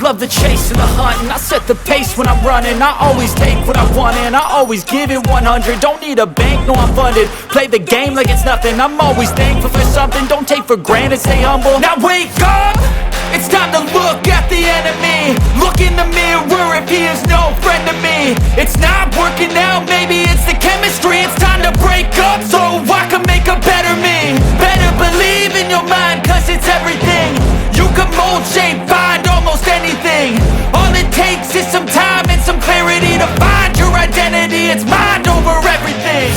love the chase and the hunt, and I set the pace when I'm running. I always take what I want and I always give it 100. Don't need a bank, no I'm funded. Play the game like it's nothing. I'm always thankful for something. Don't take for granted, stay humble. Now wake up! It's time to look at the enemy. Look in the mirror if he is no friend to me. It's not working out, maybe it's the chemistry. It's time to break up so I can make a better me. Better believe in your mind, cause it's everything. You can mold, shape, find almost anything. All it takes is some time and some clarity to find your identity. It's mind over everything.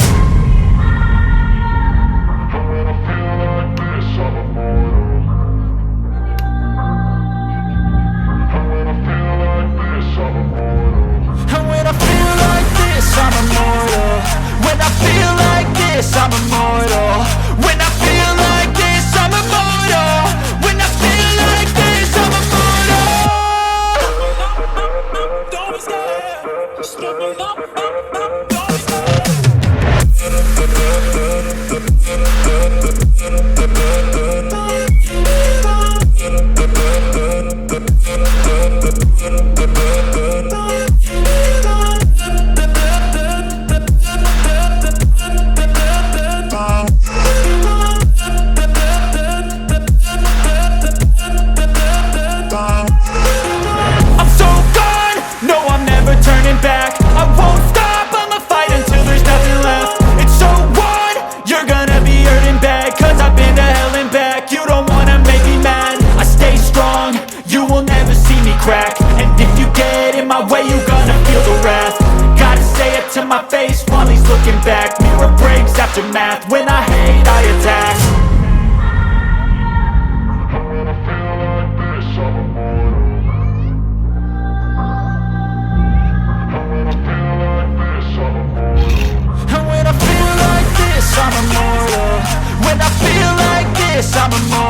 I'm immortal. When I feel like this, I'm immortal. When I feel like this, I'm immortal. When I feel like this, I'm immortal. Don't be scared. Just give me up. And if you get in my way, you gonna feel the wrath. Gotta say it to my face while he's looking back. Mirror breaks after math. When I hate, I attack. When I feel like this, I'm immortal. When I feel like this, I'm immortal. When I feel like this, I'm immortal. When I feel like this, I'm immortal.